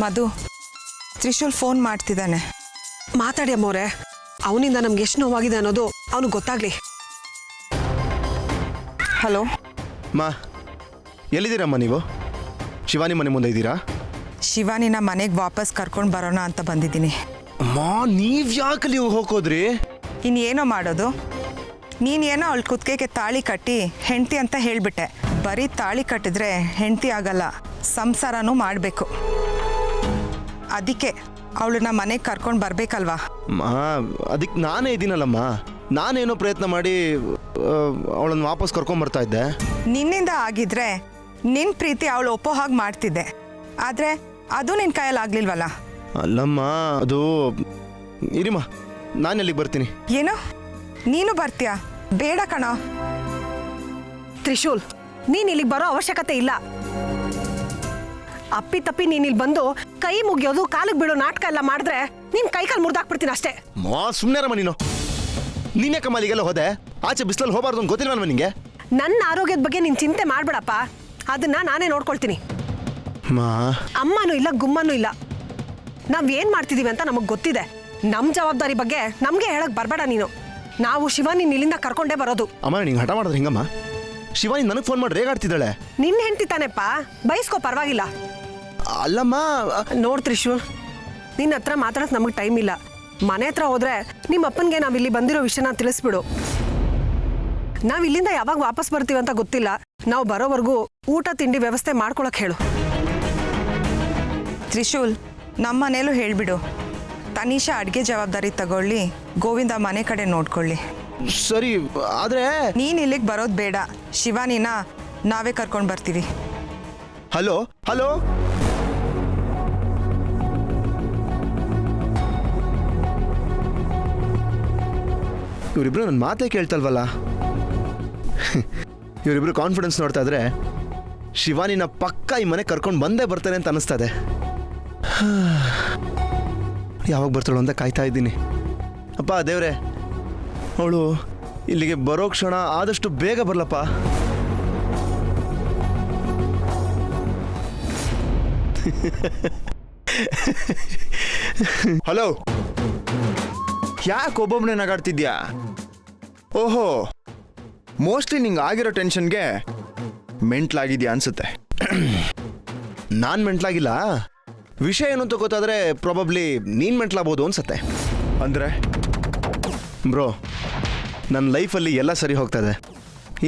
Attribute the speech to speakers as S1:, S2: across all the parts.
S1: ಮಧು, Trishul phone ಮಾಡ್ತಿದ್ದಾನೆ.
S2: ಮಾತಾಡಿ ಅಮ್ಮವ್ರೆ, ಅವನಿಂದ ನಮ್ಗೆ ಎಷ್ಟು ನೋವಾಗಿದೆ ಅನ್ನೋದು ಅವನಿಗೆ ಗೊತ್ತಾಗ್ಲಿ.
S1: ಹಲೋ
S3: ಮಾ, ಎಲ್ಲಿದ್ದೀರಮ್ಮ ನೀವು? ಶಿವಾನಿ ಮನೆ ಮುಂದೆ ಇದ್ದೀರಾ?
S1: ಶಿವಾನಿನ ಮನೆಗೆ ವಾಪಸ್ ಕರ್ಕೊಂಡು ಬರೋಣ ಅಂತ ಬಂದಿದ್ದೀನಿ.
S3: ಮಾ, ನೀವ್ ಯಾಕೆ ನೀವು ಹೋಗೋದ್ರಿ?
S1: ಇನ್ನೇನೋ ಮಾಡೋದು? ನೀನೇನೋ ಅವಳ ಕುತ್ತಿಗೆಗೆ ತಾಳಿ ಕಟ್ಟಿ ಹೆಂಡತಿ ಅಂತ ಹೇಳಿಬಿಟ್ಟೆ. ಬರೀ ತಾಳಿ ಕಟ್ಟಿದ್ರೆ ಹೆಂಡತಿ ಆಗಲ್ಲ, ಸಂಸಾರನೂ ಮಾಡಬೇಕು. ಅದಕ್ಕೆ ಅವಳನ್ನ ಮನೆಗೆ ಕರ್ಕೊಂಡು ಬರಬೇಕಲ್ವಾ?
S3: ಮಾ, ಅದಕ್ಕೆ ನಾನೇ ಇದ್ದೀನಲ್ಲಮ್ಮ. ನಾನೇನೋ ಪ್ರಯತ್ನ ಮಾಡಿ ಅವಳನ್ನು ವಾಪಸ್ ಕರ್ಕೊಂಬರ್ತಾ ಇದ್ದೆ.
S1: ನಿನ್ನಿಂದ ಆಗಿದ್ರೆ ನಿನ್ನ ಪ್ರೀತಿ ಅವಳು ಒಪ್ಪೋ ಹಾಗೆ ಮಾಡ್ತಿದ್ದೆ. ಆದರೆ ಅದು ನಿನ್ನ ಕೈಯಲ್ಲಿ ಆಗ್ಲಿಲ್ವಲ್ಲ.
S3: ಅಲ್ಲಮ್ಮ, ಅದು ಇರಿಮ್ಮ, ನಾನು ಎಲ್ಲಿಗೆ ಬರ್ತೀನಿ.
S1: ಏನು, ನೀನು ಬರ್ತೀಯಾ? ಬೇಡ ಕಣೋ.
S2: ತ್ರಿಶೂಲ್, ನೀನ್ ಇಲ್ಲಿಗೆ ಬರೋ ಅವಶ್ಯಕತೆ ಇಲ್ಲ. ಅಪ್ಪಿ ತಪ್ಪಿ ನೀನ್ ಇಲ್ಲಿ ಬಂದು ಕೈ ಮುಗಿಯೋದು ಕಾಲಿಗೆ ಬಿಡೋ ನಾಟಕ ಎಲ್ಲ ಮಾಡಿದ್ರೆ ನೀನ್ ಕೈ ಕಾಲು ಮುರಿದಾಕ್ಬಿಡ್ತೀನಿ ಅಷ್ಟೇ.
S3: ಮಾ, ಸುಮ್ಮನೆರಮ್ಮ ನೀನು. ನೀನೇ ಕಮ್ಮಲಿಗೆಲ್ಲ ಹೋದೆ? ಆಚೆ ಬಿಸಿಲಲ್ಲಿ ಹೋಗಬಾರ್ದು ಅಂತ ಗೊತ್ತಿಲ್ವಲ್ವ ನಿಂಗೆ?
S2: ನನ್ನ ಆರೋಗ್ಯದ ಬಗ್ಗೆ ನೀನ್ ಚಿಂತೆ ಮಾಡ್ಬೇಡಪ್ಪ, ಅದನ್ನ ನಾನೇ ನೋಡ್ಕೊಳ್ತೀನಿ.
S3: ಮಾ,
S2: ಅಮ್ಮನೂ ಇಲ್ಲ ಗುಮ್ಮನೂ ಇಲ್ಲ. ನಾವ್ ಏನ್ ಮಾಡ್ತಿದೀವಿ ಅಂತ ನಮಗ್ ಗೊತ್ತಿದೆ. ನಮ್ ಜವಾಬ್ದಾರಿ ಬಗ್ಗೆ ನಮ್ಗೆ ಹೇಳಕ್ ಬರ್ಬೇಡ ನೀನು. ನಾವು ಶಿವಾನಿ ಇಲ್ಲಿಂದ ಕರ್ಕೊಂಡೇ ಬರೋದು.
S3: ಅಮ್ಮ, ನಿಂಗೆ ಹಠ ಮಾಡಿದ್ರೆ ಹಿಂಗಮ್ಮ? ಶಿವಾನಿ ನನಗೆ ಫೋನ್ ಮಾಡಿ ರೇಗಾಡ್ತಿದ್ದಾಳೆ.
S2: ನಿನ್ ಹೆಂಡ್ತಿ ತಾನೆಪ್ಪ, ಬಯಸ್ಕೋ, ಪರವಾಗಿಲ್ಲ.
S3: ಅಲ್ಲಮ್ಮ,
S2: ನೋಡ್ ತ್ರಿಶೂಲ್, ನಿನ್ನ ಹತ್ರ ಮಾತಾಡಕ್ ನಮಗ್ ಟೈಮ್ ಇಲ್ಲ. ಮನೆ ಹತ್ರ ಹೋದ್ರೆ ನಿಮ್ಮ ಅಪ್ಪನ್ಗೆ ನಾವ್ ಇಲ್ಲಿ ಬಂದಿರೋ ವಿಷಯನ ತಿಳಿಸ್ಬಿಡು. ನಾವ್ ಇಲ್ಲಿಂದ ಯಾವಾಗ ವಾಪಸ್ ಬರ್ತೀವಿ ಅಂತ ಗೊತ್ತಿಲ್ಲ. ನಾವು ಬರೋವರೆಗೂ ಊಟ ತಿಂಡಿ ವ್ಯವಸ್ಥೆ ಮಾಡ್ಕೊಳಕ್ ಹೇಳು.
S1: ತ್ರಿಶೂಲ್, ನಮ್ಮ ಮನೇಲೂ ಹೇಳಿಬಿಡು. ತನಿಷಾ ಅಡುಗೆ ಜವಾಬ್ದಾರಿ ತಗೊಳ್ಳಿ, ಗೋವಿಂದ ಮನೆ ಕಡೆ ನೋಡ್ಕೊಳ್ಳಿ.
S3: ಸರಿ, ಆದ್ರೆ
S1: ನೀನು ಇಲ್ಲಿಗೆ ಬರೋದು ಬೇಡ. ಶಿವಾನಿನ ನಾವೇ ಕರ್ಕೊಂಡು ಬರ್ತೀವಿ.
S3: ಹಲೋ ಹಲೋ, ಇವರಿಬ್ರು ನನ್ನ ಮಾತೇ ಕೇಳ್ತಲ್ವಲ್ಲ. ಇವರಿಬ್ರು ಕಾನ್ಫಿಡೆನ್ಸ್ ನೋಡ್ತಾ ಇದ್ರೆ ಶಿವಾನಿನ ಪಕ್ಕ ಈ ಮನೆ ಕರ್ಕೊಂಡು ಬಂದೇ ಬರ್ತಾರೆ ಅಂತ ಅನಿಸ್ತದೆ. ಯಾವಾಗ ಬರ್ತಾಳು ಅಂತ ಕಾಯ್ತಾ ಇದ್ದೀನಿ. ಅಪ್ಪ ದೇವ್ರೆ, ಅವಳು ಇಲ್ಲಿಗೆ ಬರೋ ಕ್ಷಣ ಆದಷ್ಟು ಬೇಗ ಬರ್ಲಪ್ಪ.
S4: ಹಲೋ, ಯಾಕೆ ಒಬ್ಬೊಬ್ಬನೇ ನಗಾಡ್ತಿದ್ಯಾ? ಓಹೋ, ಮೋಸ್ಟ್ಲಿ ನಿಂಗೆ ಆಗಿರೋ ಟೆನ್ಷನ್ಗೆ ಮೆಂಟ್ಲಾಗಿದ್ಯಾ ಅನ್ಸುತ್ತೆ.
S3: ನಾನು ಮೆಂಟ್ಲಾಗಿಲ್ಲ. ವಿಷಯ ಏನು ಅಂತ ಗೊತ್ತಾದರೆ ಪ್ರಾಬಬ್ಲಿ ನೀನು ಮೆಂಟ್ಲಾಗ್ಬೋದು ಅನ್ಸತ್ತೆ.
S4: ಅಂದರೆ
S3: ಬ್ರೋ, ನನ್ನ ಲೈಫಲ್ಲಿ ಎಲ್ಲ ಸರಿ ಹೋಗ್ತದೆ.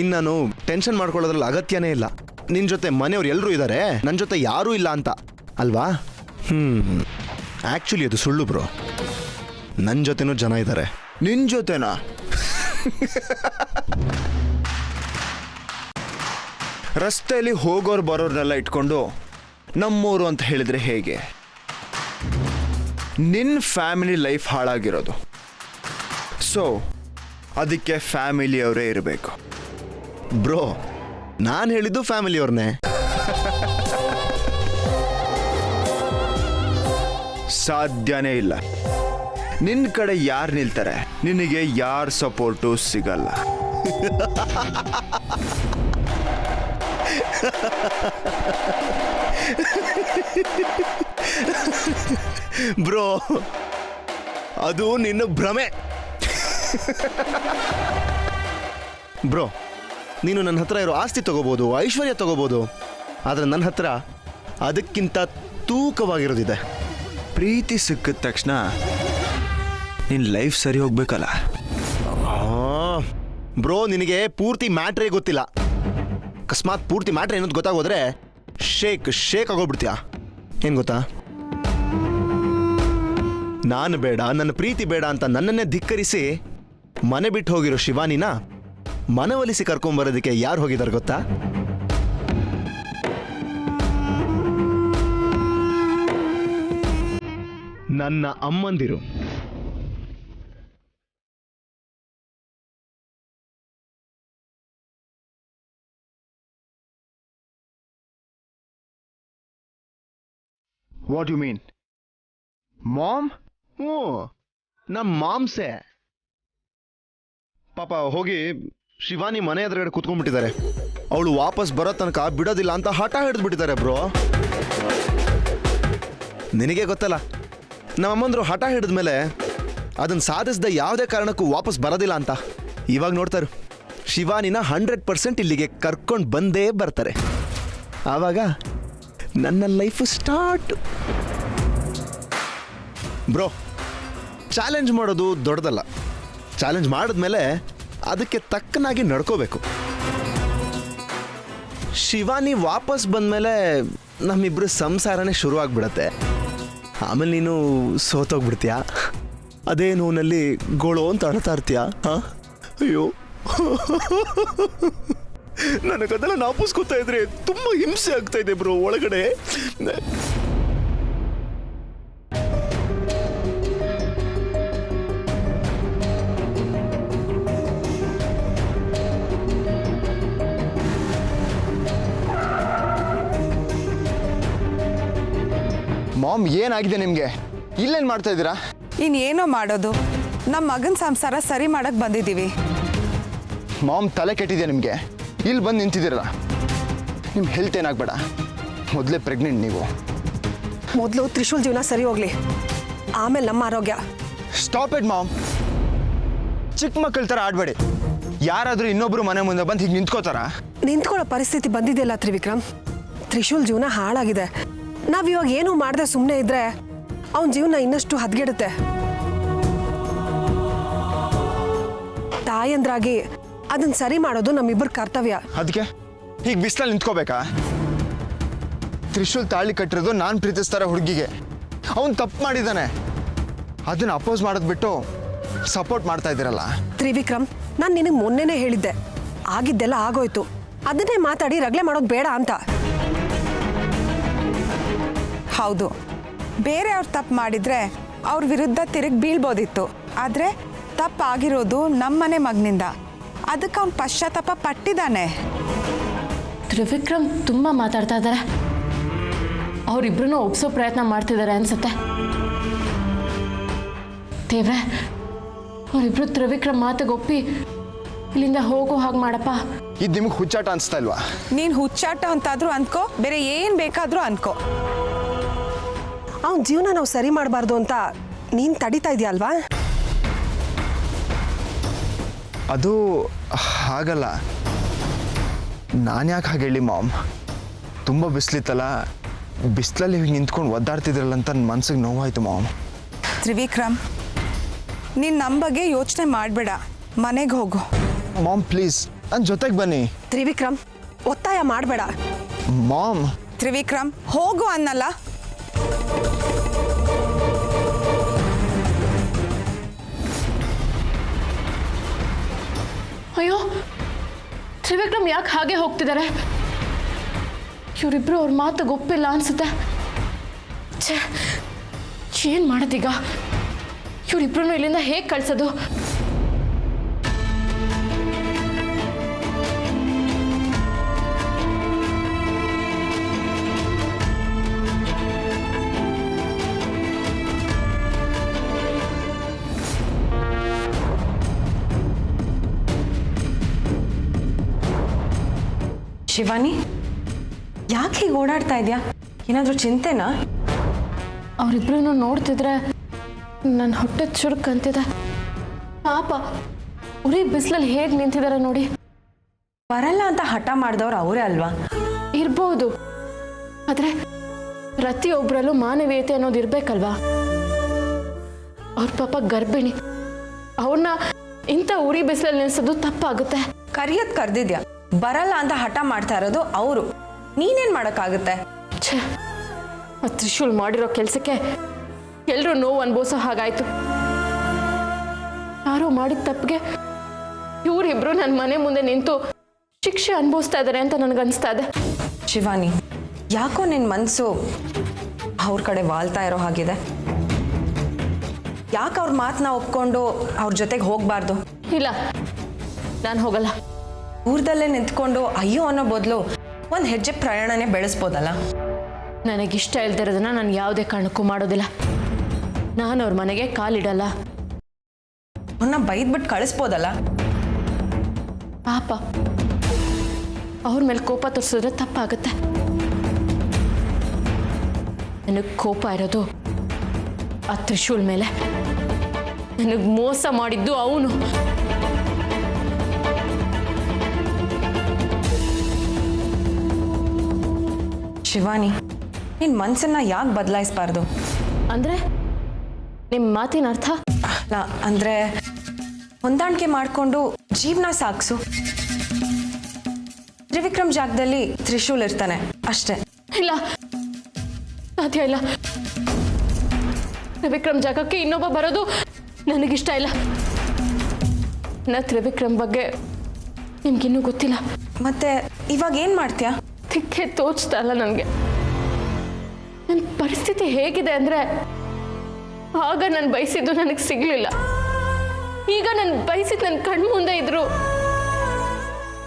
S3: ಇನ್ನು ನಾನು ಟೆನ್ಷನ್ ಮಾಡ್ಕೊಳ್ಳೋದ್ರಲ್ಲಿ ಅಗತ್ಯನೇ ಇಲ್ಲ. ನಿನ್ನ ಜೊತೆ ಮನೆಯವ್ರು ಎಲ್ಲರೂ ಇದ್ದಾರೆ, ನನ್ನ ಜೊತೆ ಯಾರೂ ಇಲ್ಲ ಅಂತ ಅಲ್ವಾ? ಆ್ಯಕ್ಚುಲಿ ಅದು ಸುಳ್ಳು ಬ್ರೋ. ನನ್ನ ಜೊತೆನೂ ಜನ ಇದ್ದಾರೆ.
S4: ನಿನ್ನ ಜೊತೆನಾ? ರಸ್ತೆಯಲ್ಲಿ ಹೋಗೋರು ಬರೋರ್ನೆಲ್ಲ ಇಟ್ಕೊಂಡು ನಮ್ಮೂರು ಅಂತ ಹೇಳಿದ್ರೆ ಹೇಗೆ? ನಿನ್ನ ಫ್ಯಾಮಿಲಿ ಲೈಫ್ ಹಾಳಾಗಿರೋದು. ಸೊ ಅದಕ್ಕೆ ಫ್ಯಾಮಿಲಿಯವರೇ ಇರಬೇಕು.
S3: ಬ್ರೋ, ನಾನು ಹೇಳಿದ್ದು ಫ್ಯಾಮಿಲಿಯವ್ರನ್ನೇ.
S4: ಸಾಧ್ಯನೇ ಇಲ್ಲ. ನಿನ್ನ ಕಡೆ ಯಾರು ನಿಲ್ತಾರೆ, ನಿನಗೆ ಯಾರ ಸಪೋರ್ಟು ಸಿಗಲ್ಲ.
S3: ಬ್ರೋ, ಅದು ನಿನ್ನ ಭ್ರಮೆ. ಬ್ರೋ, ನೀನು ನನ್ನ ಹತ್ರ ಇರೋ ಆಸ್ತಿ ತಗೋಬೋದು, ಐಶ್ವರ್ಯ ತಗೋಬೋದು, ಆದರೆ ನನ್ನ ಹತ್ರ ಅದಕ್ಕಿಂತ ತೂಕವಾಗಿರೋದಿದೆ.
S4: ಪ್ರೀತಿ ಸಿಕ್ಕಿದ ತಕ್ಷಣ ನಿನ್ನ ಲೈಫ್ ಸರಿ ಹೋಗ್ಬೇಕಲ್ಲ.
S3: ಬ್ರೋ, ನಿನಗೆ ಪೂರ್ತಿ ಮ್ಯಾಟ್ರೇ ಗೊತ್ತಿಲ್ಲ. ಅಕಸ್ಮಾತ್ ಪೂರ್ತಿ ಮ್ಯಾಟ್ರ್ ಏನಂತ ಗೊತ್ತಾಗೋದ್ರೆ ಶೇಕ್ ಆಗೋಗ್ಬಿಡ್ತೀಯ. ಏನು ಗೊತ್ತಾ, ನಾನು ಬೇಡ, ನನ್ನ ಪ್ರೀತಿ ಬೇಡ ಅಂತ ನನ್ನನ್ನೇ ಧಿಕ್ಕರಿಸಿ ಮನೆ ಬಿಟ್ಟು ಹೋಗಿರೋ ಶಿವಾನಿನ ಮನವೊಲಿಸಿ ಕರ್ಕೊಂಬರೋದಕ್ಕೆ ಯಾರು ಹೋಗಿದ್ದಾರೆ ಗೊತ್ತಾ? ನನ್ನ ಅಮ್ಮಂದಿರು.
S4: What you mean? ಮಾಮ್?
S3: ಹ್ಞೂ, ನಮ್ಮ ಮಾಂಸೆ. ಪಾಪ ಹೋಗಿ ಶಿವಾನಿ ಮನೆ ಎದುರುಗಡೆ ಕೂತ್ಕೊಂಡ್ಬಿಟ್ಟಿದ್ದಾರೆ. ಅವಳು ವಾಪಸ್ ಬರೋ ತನಕ ಬಿಡೋದಿಲ್ಲ ಅಂತ ಹಠ ಹಿಡಿದ್ಬಿಟ್ಟಿದ್ದಾರೆ ಬ್ರೋ. ನಿನಗೆ ಗೊತ್ತಲ್ಲ ನಮ್ಮಮ್ಮಂದ್ರು ಹಠ ಹಿಡಿದ ಮೇಲೆ ಅದನ್ನು ಸಾಧಿಸದೆ ಯಾವುದೇ ಕಾರಣಕ್ಕೂ ವಾಪಸ್ ಬರೋದಿಲ್ಲ ಅಂತ. ಇವಾಗ ನೋಡ್ತಾರು ಶಿವಾನಿನ 100% ಇಲ್ಲಿಗೆ ಕರ್ಕೊಂಡು ಬಂದೇ ಬರ್ತಾರೆ. ಆವಾಗ ನನ್ನ ಲೈಫ್ ಸ್ಟಾರ್ಟ್. ಬ್ರೋ, ಚಾಲೆಂಜ್ ಮಾಡೋದು ದೊಡ್ಡದಲ್ಲ. ಚಾಲೆಂಜ್ ಮಾಡಿದ್ಮೇಲೆ ಅದಕ್ಕೆ ತಕ್ಕನಾಗಿ ನಡ್ಕೋಬೇಕು. ಶಿವಾನಿ ವಾಪಸ್ ಬಂದಮೇಲೆ ನಮ್ಮಿಬ್ರು ಸಂಸಾರನೇ ಶುರುವಾಗ್ಬಿಡತ್ತೆ. ಆಮೇಲೆ ನೀನು ಸೋತೋಗ್ಬಿಡ್ತೀಯ. ಅದೇ ನೋನಲ್ಲಿ ಗೋಳು ಅಂತ ಅಳ್ತಾ ಇರ್ತೀಯ. ಹಾಂ, ಅಯ್ಯೋ ನನಗದೆಲ್ಲ ನಾಪುಸ್ಕೊತಾ ಇದ್ರೆ ತುಂಬ ಹಿಂಸೆ ಆಗ್ತಾ ಇದೆ ಬ್ರೋ ಒಳಗಡೆ.
S4: ಮಾಮ್, ಏನಾಗಿದೆ ನಿಮಗೆ? ಇಲ್ಲೇನು ಮಾಡ್ತಾ ಇದ್ದೀರಾ?
S1: ಇನ್ನೇನೋ ಮಾಡೋದು, ನಮ್ಮ ಮಗನ ಸಂಸಾರ ಸರಿ ಮಾಡಕ್ಕೆ ಬಂದಿದ್ದೀವಿ.
S4: ಮಾಮ್, ತಲೆ ಕೆಟ್ಟಿದೆ ನಿಮಗೆ. ಇಲ್ಲಿ ಬಂದು ನಿಂತಿದ್ದೀರಲ್ಲ, ನಿಮ್ಮ ಹೆಲ್ತ್ ಏನಾಗಬೇಡ. ಮೊದಲೇ ಪ್ರೆಗ್ನೆಂಟ್ ನೀವು.
S2: ಮೊದಲು ತ್ರಿಶೂಲ್ ಜೀವನ ಸರಿ ಹೋಗ್ಲಿ, ಆಮೇಲೆ ನಮ್ಮ ಆರೋಗ್ಯ.
S4: Stop it mom. ಚಿಕ್ಕ ಮಕ್ಕಳ ಥರ ಆಡಬೇಡಿ. ಯಾರಾದರೂ ಇನ್ನೊಬ್ರು ಮನೆ ಮುಂದೆ ಬಂದು ಹೀಗೆ ನಿಂತ್ಕೋತಾರ?
S2: ನಿಂತ್ಕೊಳ್ಳೋ ಪರಿಸ್ಥಿತಿ ಬಂದಿದೆಯಲ್ಲ ತ್ರಿವಿಕ್ರಮ್. ತ್ರಿಶೂಲ್ ಜೀವನ ಹಾಳಾಗಿದೆ. ನಾವಿವಾಗ ಏನೂ ಮಾಡದೆ ಸುಮ್ಮನೆ ಇದ್ರೆ ಅವನ ಜೀವನ ಇನ್ನಷ್ಟು ಹದಗೆಡುತ್ತೆ. ತಾಯಂದ್ರಾಗಿ ಅದನ್ನ ಸರಿ ಮಾಡೋದು ನಮ್ಮಿಬ್ಬರ ಕರ್ತವ್ಯ.
S4: ಅದಕ್ಕೆ ಹೀಗೆ ಬಿಸಿಲಲ್ಲಿ ನಿಂತ್ಕೋಬೇಕಾ? ತ್ರಿಶೂಲ್ ತಾಳಿ ಕಟ್ಟಿರೋದು ನಾನು ಪ್ರೀತಿಸ್ತಾರ ಹುಡುಗಿಗೆ. ಅವನು ತಪ್ಪು ಮಾಡಿದ್ದಾನೆ. ಅದನ್ನು ಅಪೋಸ್ ಮಾಡೋದು ಬಿಟ್ಟು ಸಪೋರ್ಟ್ ಮಾಡ್ತಾ ಇದ್ದೀರಲ್ಲ.
S2: ತ್ರಿವಿಕ್ರಮ್, ನಾನು ನಿನಗೆ ಮೊನ್ನೆನೇ ಹೇಳಿದ್ದೆ, ಆಗಿದ್ದೆಲ್ಲ ಆಗೋಯ್ತು. ಅದನ್ನೇ ಮಾತಾಡಿ ರಗಳೆ ಮಾಡೋದು ಬೇಡ ಅಂತ.
S1: ಹೌದು, ಬೇರೆಯವ್ರು ತಪ್ಪು ಮಾಡಿದರೆ ಅವ್ರ ವಿರುದ್ಧ ತಿರುಗಿ ಬೀಳ್ಬೋದಿತ್ತು. ಆದರೆ ತಪ್ಪಾಗಿರೋದು ನಮ್ಮನೆ ಮಗನಿಂದ. ಅದಕ್ಕೆ ಅವ್ನು ಪಶ್ಚಾತ್ತಾಪ ಪಟ್ಟಿದ್ದಾನೆ.
S5: ತ್ರಿವಿಕ್ರಮ್ ತುಂಬ ಮಾತಾಡ್ತಾ ಇದ್ದಾರೆ. ಅವರಿಬ್ರು ಒಪ್ಸೋ ಪ್ರಯತ್ನ ಮಾಡ್ತಿದ್ದಾರೆ ಅನ್ಸುತ್ತೆ. ದೇವ್ರೆ, ಅವರಿಬ್ರು ತ್ರಿವಿಕ್ರಮ್ ಮಾತಿಗೆ ಒಪ್ಪಿ ಇಲ್ಲಿಂದ ಹೋಗೋ ಹಾಗೆ ಮಾಡಪ್ಪ.
S4: ಇದು ನಿಮಗೆ ಹುಚ್ಚಾಟ ಅನಿಸ್ತಾ ಇಲ್ವಾ?
S1: ನೀನು ಹುಚ್ಚಾಟ ಅಂತಾದರೂ ಅನ್ಕೋ, ಬೇರೆ ಏನು ಬೇಕಾದರೂ ಅನ್ಕೋ.
S2: ಅವನ ಜೀವನ ನಾವು ಸರಿ ಮಾಡಬಾರ್ದು ಅಂತ ನೀನು ತಡಿತಾ ಇದೆಯಲ್ವಾ?
S4: ಅದು ಹಾಗಲ್ಲ. ನಾನು ಯಾಕೆ ಹಾಗೆ ಹೇಳಿ ಮಾಮ್? ತುಂಬ ಬಿಸಿಲಿತ್ತಲ್ಲ, ಬಿಸಿಲಲ್ಲಿ ಹೀಗೆ ನಿಂತ್ಕೊಂಡು ಒದ್ದಾಡ್ತಿದ್ರಲ್ಲ ಅಂತ ನನ್ನ ಮನ್ಸಿಗೆ ನೋವಾಯಿತು ಮಾಮ್.
S1: ತ್ರಿವಿಕ್ರಮ್, ನೀನು ನಮ್ಮ ಬಗ್ಗೆ ಯೋಚನೆ ಮಾಡಬೇಡ, ಮನೆಗೆ ಹೋಗು.
S4: ಮಾಮ್ ಪ್ಲೀಸ್ ನನ್ನ ಜೊತೆಗೆ ಬನ್ನಿ.
S2: ತ್ರಿವಿಕ್ರಮ್, ಒತ್ತಾಯ ಮಾಡಬೇಡ.
S4: ಮಾಮ್,
S1: ತ್ರಿವಿಕ್ರಮ್, ಹೋಗು ಅನ್ನಲ್ಲ.
S5: ಅಯ್ಯೋ, ತ್ರಿವಿಕ್ರಮ್ ಯಾಕೆ ಹಾಗೆ ಹೋಗ್ತಿದ್ದಾರೆ? ಇವರಿಬ್ರು ಅವ್ರ ಮಾತಿಗೆ ಒಪ್ಪಿಲ್ಲ ಅನ್ಸುತ್ತೆ. ಛೇ, ಏನು ಮಾಡೋದೀಗ? ಇವರಿಬ್ರು ಇಲ್ಲಿಂದ ಹೇಗೆ ಕಳ್ಸೋದು?
S6: ಶಿವಾನಿ, ಯಾಕೆ ಹೀಗೆ ಓಡಾಡ್ತಾ ಇದೆಯಾ? ಏನಾದರೂ ಚಿಂತೆನಾ?
S5: ಅವರಿಬ್ರು ನೋಡ್ತಿದ್ರೆ ನನ್ನ ಹೊಟ್ಟೆ ಚುರುಕ್ ಅಂತಿದೆ. ಪಾಪ, ಉರಿ ಬಿಸಿಲಲ್ಲಿ ಹೇಗೆ ನಿಂತಿದ್ದಾರೆ ನೋಡಿ.
S6: ಬರಲ್ಲ ಅಂತ ಹಠ ಮಾಡಿದವ್ರು ಅವರೇ ಅಲ್ವಾ?
S5: ಇರ್ಬೋದು, ಆದರೆ ಪ್ರತಿಯೊಬ್ಬರಲ್ಲೂ ಮಾನವೀಯತೆ ಅನ್ನೋದು ಇರಬೇಕಲ್ವಾ? ಅವ್ರ ಪಾಪ ಗರ್ಭಿಣಿ, ಅವ್ರನ್ನ ಇಂಥ ಉರಿ ಬಿಸಿಲಲ್ಲಿ ನಿಲ್ಸೋದು ತಪ್ಪಾಗುತ್ತೆ.
S6: ಕರಿಯತ್ ಕರೆದಿದ್ಯಾ, ಬರಲ್ಲ ಅಂತ ಹಠ ಮಾಡ್ತಾ ಇರೋದು ಅವರು. ನೀನೇನು ಮಾಡೋಕ್ಕಾಗುತ್ತೆ?
S5: ಛೇ, ಆ ತ್ರಿಶೂಲ್ ಮಾಡಿರೋ ಕೆಲಸಕ್ಕೆ ಎಲ್ಲರೂ ನೋವು ಅನ್ಭವಿಸೋ ಹಾಗಾಯ್ತು. ಯಾರೋ ಮಾಡಿದ ತಪ್ಪಿಗೆ ಇವರಿಬ್ರು ನನ್ನ ಮನೆ ಮುಂದೆ ನಿಂತು ಶಿಕ್ಷೆ ಅನುಭವಿಸ್ತಾ ಇದ್ದಾರೆ ಅಂತ ನನಗನ್ನಿಸ್ತಾ ಇದೆ.
S6: ಶಿವಾನಿ, ಯಾಕೋ ನಿನ್ನ ಮನಸ್ಸು ಅವ್ರ ಕಡೆ ವಾಲ್ತಾ ಇರೋ ಹಾಗಿದೆ. ಯಾಕೆ ಅವ್ರ ಮಾತನ್ನ ಒಪ್ಕೊಂಡು ಅವ್ರ ಜೊತೆಗೆ ಹೋಗಬಾರ್ದು?
S5: ಇಲ್ಲ, ನಾನು ಹೋಗಲ್ಲ.
S6: ದೂರದಲ್ಲೇ ನಿಂತ್ಕೊಂಡು ಅಯ್ಯೋ ಅನ್ನೋ ಬದಲು ಒಂದು ಹೆಜ್ಜೆ ಪ್ರಯಾಣನೇ ಬೆಳೆಸ್ಬೋದಲ್ಲ?
S5: ನನಗಿಷ್ಟ ಇಲ್ದಿರೋದನ್ನ ನಾನು ಯಾವುದೇ ಕಾರಣಕ್ಕೂ ಮಾಡೋದಿಲ್ಲ. ನಾನು ಅವ್ರ ಮನೆಗೆ ಕಾಲಿಡಲ್ಲ.
S6: ಅವ್ರನ್ನ ಬೈದ್ಬಿಟ್ಟು ಕಳಿಸ್ಬೋದಲ್ಲ?
S5: ಪಾಪ, ಅವ್ರ ಮೇಲೆ ಕೋಪ ತೋರಿಸಿದ್ರೆ ತಪ್ಪಾಗುತ್ತೆ. ನನಗೆ ಕೋಪ ಇರೋದು ಆ ತ್ರಿಶೂಲ್ ಮೇಲೆ. ನನಗೆ ಮೋಸ ಮಾಡಿದ್ದು ಅವನು.
S6: ಶಿವಾನಿ, ನಿನ್ನ ಮನಸ್ಸನ್ನ ಯಾಕೆ ಬದಲಾಯಿಸಬಾರ್ದು?
S5: ಅಂದರೆ ನಿಮ್ಮ ಮಾತಿನ ಅರ್ಥ?
S6: ಅಲ್ಲ, ಅಂದರೆ ಹೊಂದಾಣಿಕೆ ಮಾಡಿಕೊಂಡು ಜೀವನ ಸಾಗಿಸು. ತ್ರಿವಿಕ್ರಮ್ ಜಾಗದಲ್ಲಿ ತ್ರಿಶೂಲ್ ಇರ್ತಾನೆ ಅಷ್ಟೇ.
S5: ಇಲ್ಲ, ಸಾಧ್ಯ ಇಲ್ಲ. ತ್ರಿವಿಕ್ರಮ್ ಜಾಗಕ್ಕೆ ಇನ್ನೊಬ್ಬ ಬರೋದು ನನಗಿಷ್ಟ ಇಲ್ಲ. ತ್ರಿವಿಕ್ರಮ್ ಬಗ್ಗೆ ನಿಮ್ಗಿನ್ನೂ ಗೊತ್ತಿಲ್ಲ.
S6: ಮತ್ತೆ ಇವಾಗ ಏನು ಮಾಡ್ತೀಯಾ?
S5: ತಿಕ್ಕೆ ತೋಚ್ತಾ ಇಲ್ಲ ನನಗೆ. ನನ್ನ ಪರಿಸ್ಥಿತಿ ಹೇಗಿದೆ ಅಂದರೆ, ಆಗ ನಾನು ಬಯಸಿದ್ದು ನನಗೆ ಸಿಗಲಿಲ್ಲ. ಈಗ ನಾನು ಬಯಸಿದ್ದು ನನ್ನ ಕಣ್ಣು ಮುಂದೆ ಇದ್ರು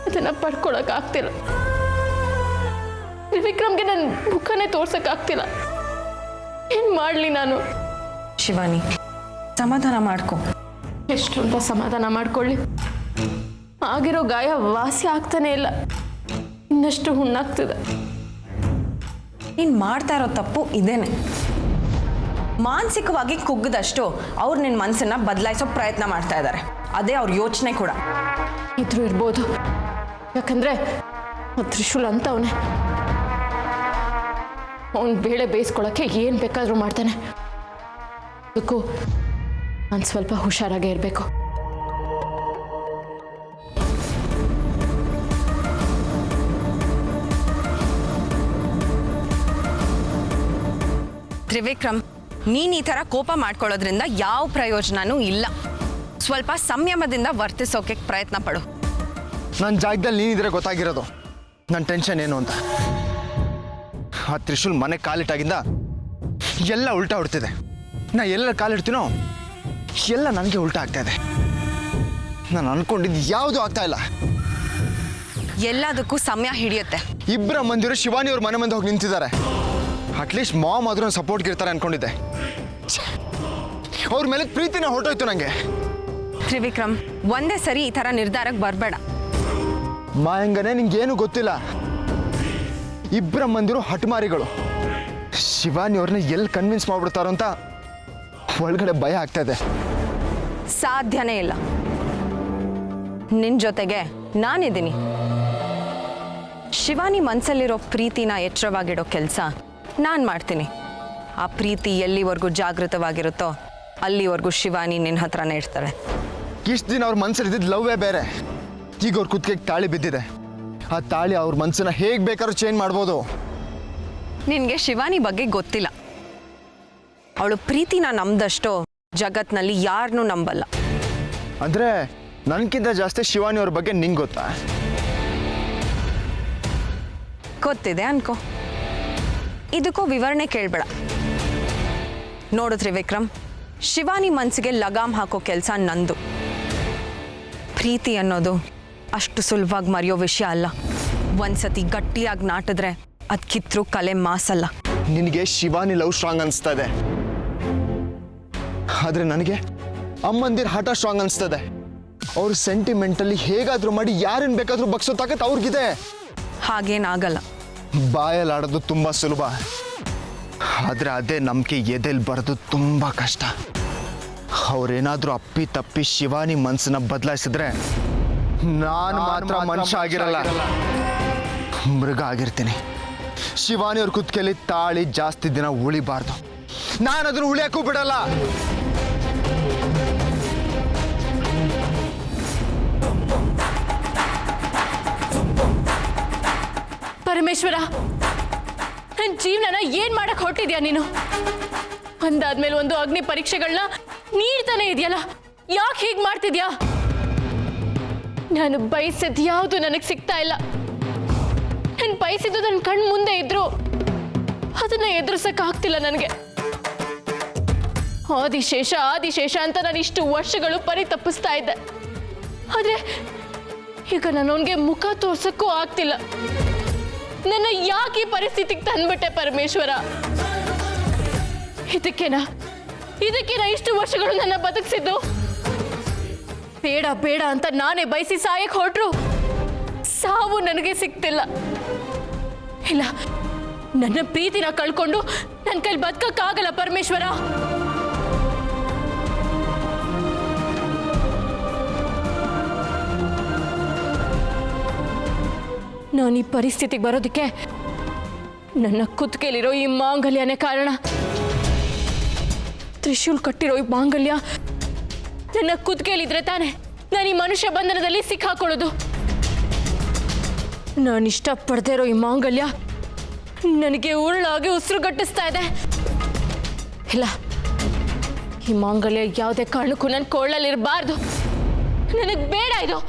S5: ಅದನ್ನು ಪಡ್ಕೊಳಕ್ಕಾಗ್ತಿಲ್ಲ. ತ್ರಿವಿಕ್ರಮ್ಗೆ ನನ್ನ ಮುಖನೇ ತೋರ್ಸಕ್ಕಾಗ್ತಿಲ್ಲ. ಏನು ಮಾಡಲಿ ನಾನು?
S6: ಶಿವಾನಿ, ಸಮಾಧಾನ ಮಾಡ್ಕೊ.
S5: ಎಷ್ಟು ಅಂತ ಸಮಾಧಾನ ಮಾಡ್ಕೊಳ್ಳಿ? ಆಗಿರೋ ಗಾಯ ವಾಸಿ ಆಗ್ತಾನೆ ಇಲ್ಲ, ಇನ್ನಷ್ಟು ಹುಣ್ಣಾಗ್ತಿದೆ.
S6: ನೀನು ಮಾಡ್ತಾ ಇರೋ ತಪ್ಪು ಇದೇನೆ. ಮಾನಸಿಕವಾಗಿ ಕುಗ್ಗದಷ್ಟು ಅವ್ರು ನಿನ್ನ ಮನಸ್ಸನ್ನ ಬದಲಾಯಿಸೋ ಪ್ರಯತ್ನ ಮಾಡ್ತಾ ಇದ್ದಾರೆ. ಅದೇ ಅವ್ರ ಯೋಚನೆ ಕೂಡ.
S5: ಇದ್ರೂ ಇರ್ಬೋದು, ಯಾಕಂದ್ರೆ ತ್ರಿಶೂಲ್ ಅಂತ ಅವನು ಬೇಳೆ ಬೇಯಿಸ್ಕೊಳಕ್ಕೆ ಏನು ಬೇಕಾದರೂ ಮಾಡ್ತಾನೆ. ಅದಕ್ಕೂ ನಾನು ಸ್ವಲ್ಪ ಹುಷಾರಾಗೇ ಇರಬೇಕು.
S6: ತ್ರಿವಿಕ್ರಮ್, ನೀನು ಈ ಥರ ಕೋಪ ಮಾಡ್ಕೊಳ್ಳೋದ್ರಿಂದ ಯಾವ ಪ್ರಯೋಜನನೂ ಇಲ್ಲ. ಸ್ವಲ್ಪ ಸಂಯಮದಿಂದ ವರ್ತಿಸೋಕೆ ಪ್ರಯತ್ನ ಪಡು.
S4: ನನ್ನ ಜಾಗದಲ್ಲಿ ನೀನಿದ್ರೆ ಗೊತ್ತಾಗಿರೋದು ನನ್ನ ಟೆನ್ಷನ್ ಏನು ಅಂತ. ಆ ತ್ರಿಶೂಲ್ ಮನೆ ಕಾಲಿಟ್ಟಾಗಿಂದ ಎಲ್ಲ ಉಲ್ಟಾ ಹೊಡ್ತಿದೆ. ನಾ ಎಲ್ಲ ಕಾಲಿಡ್ತೀನೋ ಎಲ್ಲ ನನಗೆ ಉಲ್ಟಾ ಆಗ್ತಾ ಇದೆ. ನಾನು ಅನ್ಕೊಂಡಿದ್ದು ಯಾವುದೂ ಆಗ್ತಾ ಇಲ್ಲ.
S6: ಎಲ್ಲದಕ್ಕೂ ಸಮಯ ಹಿಡಿಯುತ್ತೆ.
S4: ಇಬ್ಬರ ಮಂದಿರು ಶಿವಾನಿ ಅವ್ರ ಮನೆ ಮುಂದೆ ಹೋಗಿ ನಿಂತಿದ್ದಾರೆ. ಅಟ್ಲೀಸ್ಟ್ ಮಾಮ್ ಆದ್ರೂ ಸಪೋರ್ಟ್ಗೆ ಇರ್ತಾರೆ ಅನ್ಕೊಂಡಿದ್ದೆ. ಅವ್ರ ಮೇಲೆ ಪ್ರೀತಿನ ಹೊರಟೋಯ್ತು ನನಗೆ.
S6: ತ್ರಿವಿಕ್ರಮ್, ಒಂದೇ ಸರಿ ಈ ಥರ ನಿರ್ಧಾರಕ್ಕೆ ಬರಬೇಡ.
S4: ಮಾಯಂಗನೆ ನಿಂಗೇನು ಗೊತ್ತಿಲ್ಲ. ಇಬ್ಬರ ಮಂದಿರು ಹಠಮಾರಿಗಳು. ಶಿವಾನಿ ಅವ್ರನ್ನ ಎಲ್ಲಿ ಕನ್ವಿನ್ಸ್ ಮಾಡ್ಬಿಡ್ತಾರೋ ಅಂತ ಒಳಗಡೆ ಭಯ ಆಗ್ತಾ ಇದೆ.
S6: ಸಾಧ್ಯನೇ ಇಲ್ಲ. ನಿನ್ನ ಜೊತೆಗೆ ನಾನಿದ್ದೀನಿ. ಶಿವಾನಿ ಮನಸ್ಸಲ್ಲಿರೋ ಪ್ರೀತಿನ ಎಚ್ಚರವಾಗಿಡೋ ಕೆಲಸ ನಾನು ಮಾಡ್ತೀನಿ. ಆ ಪ್ರೀತಿ ಎಲ್ಲಿವರೆಗೂ ಜಾಗೃತವಾಗಿರುತ್ತೋ ಅಲ್ಲಿವರೆಗೂ ಶಿವಾನಿ ನಿನ್ನ ಹತ್ರನೇ ಇರ್ತಾಳೆ.
S4: ಇಷ್ಟು ದಿನ ಅವ್ರ ಮನ್ಸಲ್ಲಿದ್ದ ಲವ್ವೇ ಬೇರೆ. ಈಗ ಅವ್ರ ಕುತ್ತಿಗೆಗೆ ತಾಳಿ ಬಿದ್ದಿದೆ. ಆ ತಾಳಿ ಅವ್ರ ಮನಸ್ಸನ್ನ ಹೇಗೆ ಬೇಕಾದ್ರೂ ಚೇಂಜ್ ಮಾಡ್ಬೋದು.
S6: ನಿನಗೆ ಶಿವಾನಿ ಬಗ್ಗೆ ಗೊತ್ತಿಲ್ಲ. ಅವಳು ಪ್ರೀತಿನ ನಂಬದಷ್ಟು ಜಗತ್ನಲ್ಲಿ ಯಾರನ್ನೂ ನಂಬಲ್ಲ.
S4: ಅಂದರೆ ನನಗಿಂತ ಜಾಸ್ತಿ ಶಿವಾನಿ ಅವ್ರ ಬಗ್ಗೆ ನಿಂಗೆ ಗೊತ್ತಾ?
S6: ಗೊತ್ತಿದೆ ಅನ್ಕೋ. ಇದಕ್ಕೂ ವಿವರಣೆ ಕೇಳಬೇಡ. ನೋಡು ತ್ರಿವಿಕ್ರಮ್, ಶಿವಾನಿ ಮನಸ್ಸಿಗೆ ಲಗಾಮ್ ಹಾಕೋ ಕೆಲಸ ನಂದು. ಪ್ರೀತಿ ಅನ್ನೋದು ಅಷ್ಟು ಸುಲಭವಾಗಿ ಮರೆಯೋ ವಿಷಯ ಅಲ್ಲ. ಒಂದ್ಸತಿ ಗಟ್ಟಿಯಾಗಿ ನಾಟಿದ್ರೆ ಅದು ಕಿತ್ರೂ ಕಲೆ ಮಾಸಲ್ಲ.
S4: ನಿನಗೆ ಶಿವಾನಿ ಲವ್ ಸ್ಟ್ರಾಂಗ್ ಅನಿಸ್ತಾ ಇದೆ, ಆದರೆ ನನಗೆ ಅಮ್ಮಂದಿರ ಹಠ ಸ್ಟ್ರಾಂಗ್ ಅನಿಸ್ತದೆ. ಅವ್ರು ಸೆಂಟಿಮೆಂಟಲ್ಲಿ ಹೇಗಾದರೂ ಮಾಡಿ ಯಾರನ್ನು ಬೇಕಾದರೂ ಬಗ್ಸೋ ತಾಕತ್ ಅವ್ರಿಗಿದೆ.
S6: ಹಾಗೇನಾಗಲ್ಲ.
S4: ಬಾಯಲ್ಲಿ ಆಡೋದು ತುಂಬ ಸುಲಭ, ಆದರೆ ಅದೇ ನಂಬಿಕೆ ಎದೆಲ್ಲಿ ಬರೋದು ತುಂಬ ಕಷ್ಟ. ಅವ್ರೇನಾದರೂ ಅಪ್ಪಿ ತಪ್ಪಿ ಶಿವಾನಿ ಮನಸ್ಸನ್ನ ಬದಲಾಯಿಸಿದ್ರೆ ನಾನು ಮಾತ್ರ ಮನುಷ್ಯ ಆಗಿರಲ್ಲ, ಮೃಗ ಆಗಿರ್ತೀನಿ. ಶಿವಾನಿ ಅವ್ರ ಕುತ್ತಿಗೆಯಲ್ಲಿ ತಾಳಿ ಜಾಸ್ತಿ ದಿನ ಉಳಿಬಾರ್ದು. ನಾನು ಅದನ್ನು ಉಳಿಯಕ್ಕೂ ಬಿಡಲ್ಲ.
S5: ಪರಮೇಶ್ವರ, ನನ್ನ ಜೀವನನ ಏನ್ ಮಾಡಕ್ ಹೊರಟಿದ್ಯಾ ನೀನು? ಒಂದಾದ್ಮೇಲೆ ಒಂದು ಅಗ್ನಿ ಪರೀಕ್ಷೆಗಳನ್ನ ನೀಡ್ತಾನೆ ಇದೆಯಲ್ಲ, ಯಾಕೆ ಹೀಗೆ ಮಾಡ್ತಿದ್ಯಾ? ನಾನು ಬಯಸಿದ್ದು ಯಾವುದು ನನಗೆ ಸಿಗ್ತಾ ಇಲ್ಲ. ನಾನು ಬಯಸಿದ್ದು ನನ್ನ ಕಣ್ಣು ಮುಂದೆ ಇದ್ರು ಅದನ್ನ ಎದುರಿಸಕ್ ಆಗ್ತಿಲ್ಲ ನನಗೆ. ಆದಿಶೇಷ ಆದಿಶೇಷ ಅಂತ ನಾನು ಇಷ್ಟು ವರ್ಷಗಳು ಪರಿತಪ್ಪಿಸ್ತಾ ಇದ್ದೆ. ಆದ್ರೆ ಈಗ ನಾನು ಅವನಿಗೆ ಮುಖ ತೋರ್ಸಕ್ಕೂ ಆಗ್ತಿಲ್ಲ. ನನ್ನ ಯಾಕೆ ಈ ಪರಿಸ್ಥಿತಿಗೆ ತಂದ್ಬಿಟ್ಟೆ ಪರಮೇಶ್ವರ? ಇದಕ್ಕೇನಾ ಇಷ್ಟು ವರ್ಷಗಳು ನನ್ನ ಬದುಕಿಸಿದ್ದು? ಬೇಡ ಬೇಡ ಅಂತ ನಾನೇ ಬಯಸಿ ಸಾಯಕ್ಕೆ ಹೊರಟ್ರು ಸಾವು ನನಗೆ ಸಿಗ್ತಿಲ್ಲ. ಇಲ್ಲ, ನನ್ನ ಪ್ರೀತಿನ ಕಳ್ಕೊಂಡು ನನ್ನ ಕೈಲಿ ಬದುಕಕ್ಕಾಗಲ್ಲ ಪರಮೇಶ್ವರ. ನಾನು ಈ ಪರಿಸ್ಥಿತಿಗೆ ಬರೋದಕ್ಕೆ ನನ್ನ ಕುತ್ತಿಗೆಲಿರೋ ಈ ಮಾಂಗಲ್ಯನೇ ಕಾರಣ. ತ್ರಿಶೂಲ್ ಕಟ್ಟಿರೋ ಈ ಮಾಂಗಲ್ಯ ನನ್ನ ಕುತ್ತಿಗೆಲಿದ್ರೆ ತಾನೆ ನಾನು ಈ ಮನುಷ್ಯ ಬಂಧನದಲ್ಲಿ ಸಿಕ್ಕಾಕೊಳ್ಳೋದು. ನಾನು ಇಷ್ಟಪಡದೇ ಇರೋ ಈ ಮಾಂಗಲ್ಯ ನನಗೆ ಉರುಳಾಗಿ ಉಸಿರುಗಟ್ಟಿಸ್ತಾ ಇದೆ. ಇಲ್ಲ, ಈ ಮಾಂಗಲ್ಯ ಯಾವುದೇ ಕಾರಣಕ್ಕೂ ನನ್ನ ಕೊಳ್ಳಲ್ಲಿರಬಾರ್ದು. ನನಗೆ ಬೇಡ ಇದು.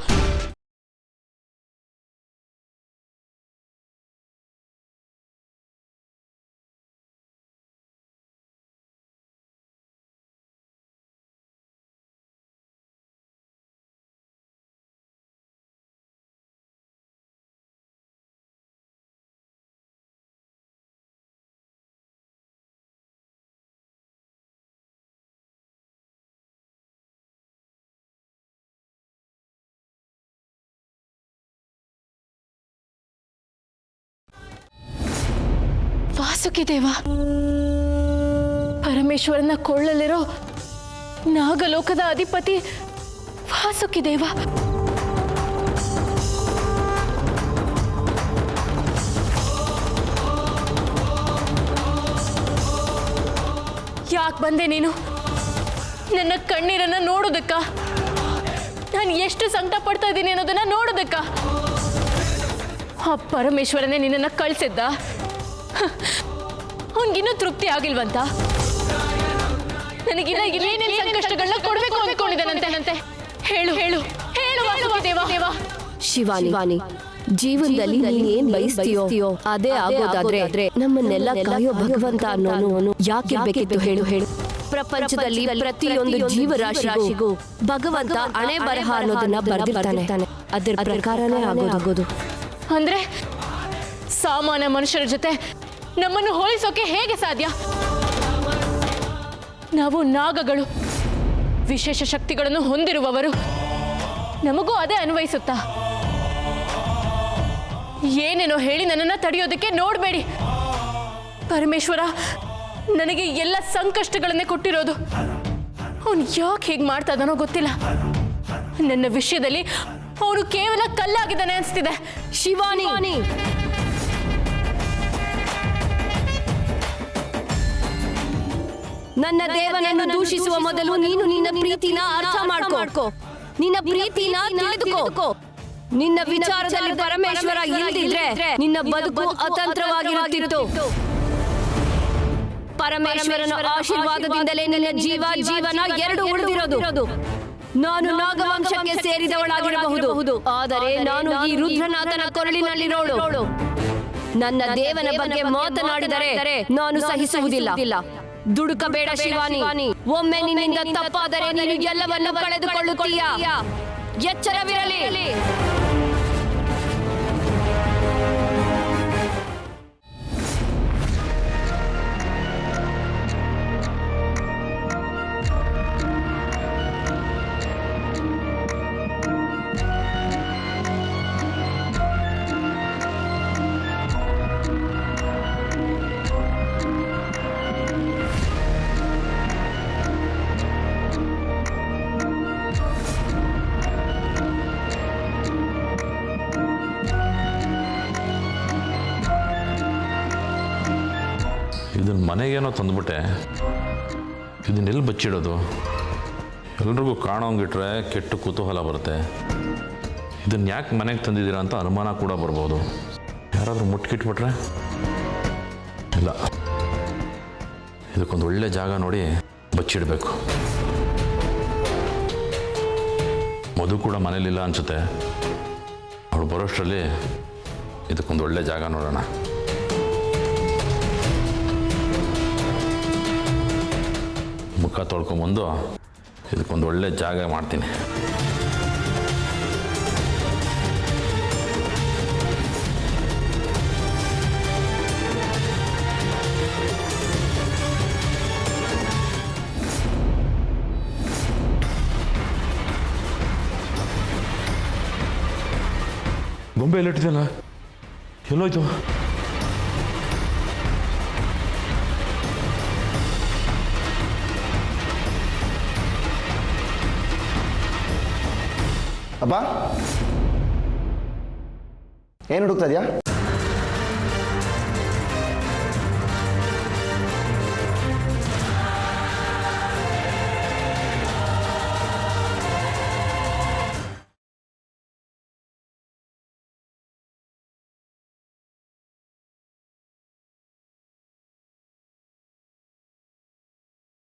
S5: ವಾಸುಕಿ ದೇವ, ಪರಮೇಶ್ವರನ ಕೊಳ್ಳಲಿರೋ ನಾಗಲೋಕದ ಅಧಿಪತಿ ವಾಸುಕಿ ದೇವ. ಯಾಕೆ ಬಂದೆ ನೀನು? ನನ್ನ ಕಣ್ಣೀರನ್ನ ನೋಡೋದಕ್ಕ? ನಾನು ಎಷ್ಟು ಸಂಕಟ ಪಡ್ತಾ ಇದ್ದೀನಿ ಅನ್ನೋದನ್ನ ನೋಡೋದಕ್ಕ? ಆ ಪರಮೇಶ್ವರನೇ ನಿನ್ನನ್ನು ಕಳಿಸಿದ್ದ? ಅವನಿಗಿನ್ನೂ ತೃಪ್ತಿ ಆಗಿಲ್ವಂತ? ನನಗಿನ್ನ ಏನೇನು ಸಂಕಷ್ಟಗಳನ್ನ ಕೊಡಬೇಕು ಅಂದ್ಕೊಂಡಿದ್ದಾನಂತೆ? ಹೇಳು ಹೇಳು ಹೇಳು ವಾಸುಕಿ ದೇವ.
S7: ಶಿವಾನಿ, ಜೀವನದಲ್ಲಿ ನೀನ್ ಏನ್ ಬಯಸ್ತೀಯೋ ಅದೇ ಆಗೋದಾದ್ರೆ ನಮ್ಮನ್ನೆಲ್ಲ ಕಾಯೋ ಭಗವಂತ ಅನ್ನೋನು ಯಾಕಿರ್ಬೇಕಿತ್ತು ಹೇಳು. ಪ್ರಪಂಚದಲ್ಲಿ ಪ್ರತಿಯೊಂದು ಜೀವರಾಶಿಗೂ ಭಗವಂತ ಹಣೆ ಬರಹ ಅನ್ನೋದನ್ನ ಬರೆದಿರ್ತಾನೆ. ಅದರ ಪ್ರಕಾರನೇ ಆಗೋದು.
S5: ಅಂದ್ರೆ ಸಾಮಾನ್ಯ ಮನುಷ್ಯರ ಜೊತೆ ನಮ್ಮನ್ನು ಹೋಲಿಸೋಕೆ ಹೇಗೆ ಸಾಧ್ಯ? ನಾವು ನಾಗಗಳು, ವಿಶೇಷ ಶಕ್ತಿಗಳನ್ನು ಹೊಂದಿರುವವರು. ನಮಗೂ ಅದೇ ಅನ್ವಯಿಸುತ್ತಾ? ಏನೇನೋ ಹೇಳಿ ನನ್ನನ್ನು ತಡೆಯೋದಕ್ಕೆ ನೋಡಬೇಡಿ. ಪರಮೇಶ್ವರ ನನಗೆ ಎಲ್ಲ ಸಂಕಷ್ಟಗಳನ್ನೇ ಕೊಟ್ಟಿರೋದು. ಅವನು ಯಾಕೆ ಹೀಗೆ ಮಾಡ್ತಾ ಇದ್ದಾನೋ ಗೊತ್ತಿಲ್ಲ. ನನ್ನ ವಿಷಯದಲ್ಲಿ ಅವನು ಕೇವಲ ಕಲ್ಲಾಗಿದ್ದಾನೆ ಅನಿಸ್ತಿದೆ.
S7: ಶಿವಾನಿ, ನನ್ನ ದೇವನನ್ನು ದೂಷಿಸುವ ಮೊದಲು ನೀನು ನಿನ್ನ ಪ್ರೀತಿನ ಅರ್ಥ ಮಾಡ್ಕೋ. ನಿನ್ನ ಪ್ರೀತಿನ ತಿಳಿದುಕೋ. ನಿನ್ನ ವಿಚಾರದಲ್ಲಿ ಪರಮೇಶ್ವರ ಇಲ್ಲದಿದ್ರೆ ನಿನ್ನ ಬದುಕು ಅತಂತ್ರವಾಗಿರುತ್ತಿತ್ತು. ಪರಮೇಶ್ವರನ ಆಶೀರ್ವಾದದಿಂದಲೇ ನಿನ್ನ ಜೀವನ ಎರಡು ಉಳಿದಿರೋದು. ನಾನು ನಾಗವಂಶಕ್ಕೆ ಸೇರಿದವಳಾಗಿರಬಹುದು, ಆದರೆ ನಾನು ಈ ರುದ್ರನಾಥನ ಕೊರಳಿನಲ್ಲಿರೋಳು. ನನ್ನ ದೇವನ ಬಗ್ಗೆ ಮಾತನಾಡಿದರೆ ನಾನು ಸಹಿಸುವುದಿಲ್ಲ. ದುಡುಕಬೇಡ ಶಿವಾನಿ. ಒಮ್ಮೆ ನಿನ್ನಿಂದ ತಪ್ಪಾದರೆ ನೀನು ಎಲ್ಲವನ್ನು ಕಳೆದುಕೊಳ್ಳುತ್ತೀಯ. ಎಚ್ಚರವಿರಲಿ.
S8: ಇದನ್ನು ಮನೆಗೇನೋ ತಂದುಬಿಟ್ಟೆ, ಇದನ್ನೆಲ್ಲಿ ಬಚ್ಚಿಡೋದು? ಎಲ್ರಿಗೂ ಕಾಣೋಂಗಿಟ್ರೆ ಕೆಟ್ಟ ಕುತೂಹಲ ಬರುತ್ತೆ. ಇದನ್ನು ಯಾಕೆ ಮನೆಗೆ ತಂದಿದ್ದೀರಾ ಅಂತ ಅನುಮಾನ ಕೂಡ ಬರ್ಬೋದು. ಯಾರಾದರೂ ಮುಟ್ಕಿಟ್ಬಿಟ್ರೆ? ಇಲ್ಲ, ಇದಕ್ಕೊಂದು ಒಳ್ಳೆ ಜಾಗ ನೋಡಿ ಬಚ್ಚಿಡಬೇಕು. ಮಧು ಕೂಡ ಮನೇಲಿಲ್ಲ ಅನಿಸುತ್ತೆ. ಅವಳು ಬರೋಷ್ಟರಲ್ಲಿ ಇದಕ್ಕೊಂದು ಒಳ್ಳೆ ಜಾಗ ನೋಡೋಣ. ಮುಖ ತೊಳ್ಕೊಂಬಂದು ಇದಕ್ಕೊಂದು ಒಳ್ಳೆ ಜಾಗ ಮಾಡ್ತೀನಿ. ಗೊಂಬೆ ಎಲ್ಲಿಟ್ಟಿದ್ದಲ್ಲ, ಎಲ್ಲೋಯ್ತು?
S3: ಅಪ್ಪ ಏನು ಹುಡುಕ್ತಾ ಇದೆಯಾ?